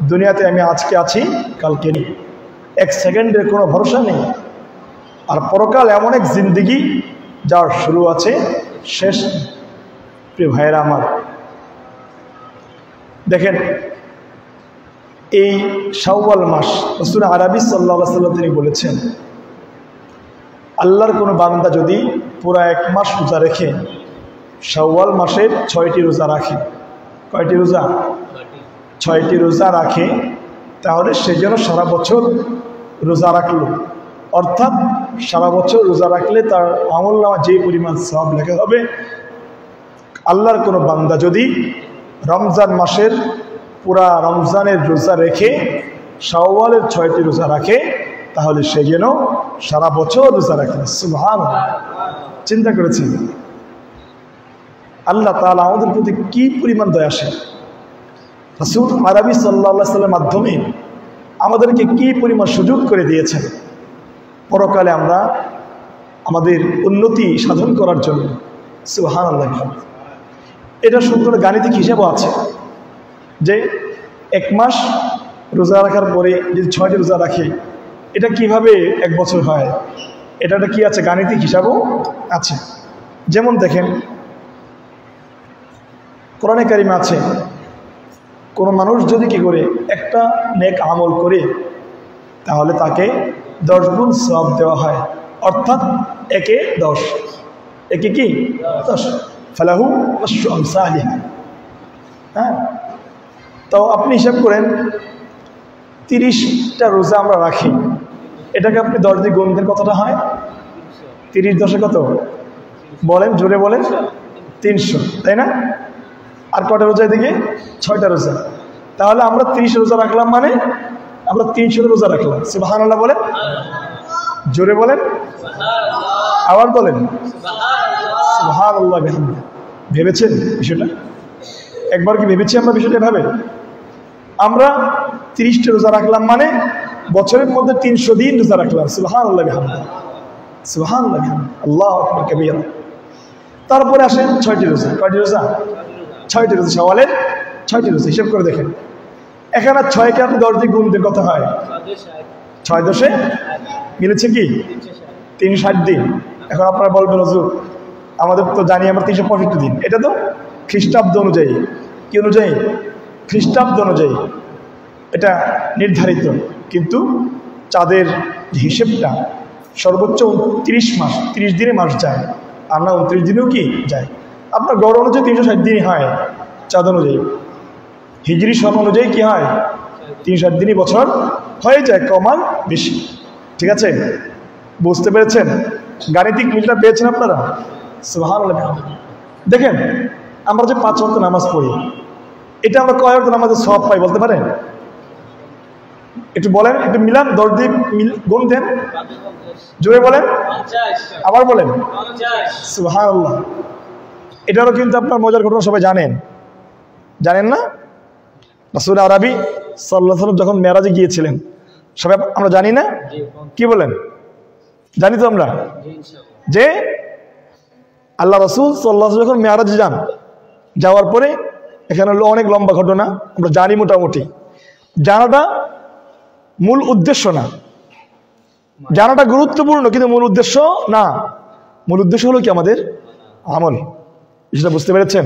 দুনিয়াতে আমি আজকে আছি, কালকে নেই, এক সেকেন্ডের কোনো ভরসা নেই। আর পরকাল এমন এক জিন্দিগি যার শুরু আছে, শেষ। প্রিয় ভাইয়েরা আমার, দেখেন এই শাওয়াল মাস রাসূল আরবি সাল্লাল্লাহু আলাইহি ওয়াসাল্লাম তিনি বলেছেন, আল্লাহর কোনো বান্দা যদি পুরা এক মাস রোজা রেখে শাওয়াল মাসের 6টি রোজা রাখে, কয়টি রোজা? 6টি রোজা রাখে, তাহলে সে যেন সারা বছর রোজা রাখলো। অর্থাৎ সারা বছর রোজা রাখলে তার আমলনামা যে পরিমাণ সওয়াব লেখা হবে, আল্লাহর কোনো বান্দা যদি রমজান মাসের পুরা রমজানের রোজা রেখে শাওয়ালের 6টি রোজা রাখে, তাহলে সে যেন সারা বছর রোজা রাখে। সুবহানাল্লাহ! চিন্তা করেছেন আল্লাহ তাআলা আমাদের প্রতি কি পরিমাণ দয়াশীল। রাসূল আরবি সাল্লাল্লাহু আলাইহি ওয়াসাল্লামের মাধ্যমে আমাদেরকে কি পরিমাণ সুযোগ করে দিয়েছেন পরকালে আমরা আমাদের উন্নতি সাধন করার জন্য। সুবহানাল্লাহ! এটা সুন্দর গাণিতিক হিসাবও আছে যে এক মাস রোজা রাখার পরে যদি 6টি রোজা রাখে, এটা কিভাবে এক বছর হয়, এটা কি আছে, গাণিতিক হিসাবও আছে। যেমন দেখেন কোরআনে কারিমে আছে, কোনো মানুষ যদি কি করে একটা নেক আমল করে, তাহলে তাকে 10 গুণ সওয়াব দেওয়া হয়। অর্থাৎ একে 10, একে কি 10, ফালাহু আশরু আমসালিহা। হ্যাঁ, তো আপনি হিসাব করেন 30টা রোজা আমরা রাখি, এটাকে আপনি 10 দিয়ে গুণ দেন, কতটা হয়? 30 10 কত বলেন, জোরে বলেন। 300, তাই না? আর কটা রোজা এদিকে? 6টা রোজা। তাহলে আমরা 30 রোজা রাখলাম, মানে আমরা 300 রোজা রাখলাম। সুবহানাল্লাহ বলেন, জোরে বলেন, আবার বলেন সুবহানাল্লাহ। ভেবেছেন বিষয়টা? একবার কি ভেবেছি আমরা বিষয়টা? ভাবে আমরা 30টা রোজা রাখলাম, মানে বছরের মধ্যে 300 দিন রোজা রাখলাম। সুবহানাল্লাহ বিহামদিহি, সুবহানাল্লাহ বিহামদিহি, আল্লাহু আকবার কাবীরা। তারপরে আসেন 6টি রোজা। কয়টি রোজা? 6টি রোজা, শাওয়ালের 6টি রোজা। হিসাব করে দেখেন, এখানে 6কে আপনি 10 দিয়ে গুণ দেন, কত হয়? 6 10 মিলেছে কি? 360 দিন। এখন আপনারা বলবেন, হুজুর আমাদের তো জানি আমরা 365 দিন, এটা তো খ্রিস্টাব্দ অনুযায়ী। কি অনুযায়ী? খ্রিস্টাব্দ অনুযায়ী এটা নির্ধারিত, কিন্তু চাঁদের হিসেবটা সর্বোচ্চ 29 মাস, 30 দিনে মাস যায়, আর না 29 দিনেও কি যায়। আপনার গড় অনুযায়ী 360 দিনই হয়, চাঁদ অনুযায়ী। হিজরি সন অনুযায়ী কি হয়? 360 দিনই বছর হয়ে যায়, কম আর বেশি। ঠিক আছে, বুঝতে পেরেছেন? গাণিতিক মিলটা পেয়েছেন আপনারা? সুবহানাল্লাহ। দেখেন আমরা যে 5 ওয়াক্ত নামাজ পড়ি, এটা আমরা কয় ওয়াক্ত নামাজের সওয়াব পাই বলতে পারেন? একটু বলেন, একটু মিলান, 10 দিয়ে গুণ দেন, জোরে বলেন, আবার বলেন সুবহানাল্লাহ। এটারও কিন্তু আপনার মজার ঘটনা সবাই জানেন, জানেন না? রাসূল আরবি সাল্লাল্লাহু আলাইহি ওয়াসাল্লাম যখন মেরাজে গিয়েছিলেন, সবাই আমরা জানি না? কি বলেন? জানি তো আমরা, যে আল্লাহ রাসূল সাল্লাল্লাহু আলাইহি ওয়াসাল্লাম যখন মেরাজে যান, যাওয়ার পরে এখানে হলো অনেক লম্বা ঘটনা, আমরা জানি মোটামুটি। জানাটা মূল উদ্দেশ্য না, জানাটা গুরুত্বপূর্ণ, কিন্তু মূল উদ্দেশ্য না। মূল উদ্দেশ্য হলো কি? আমাদের আমল। সেটা বুঝতে পেরেছেন?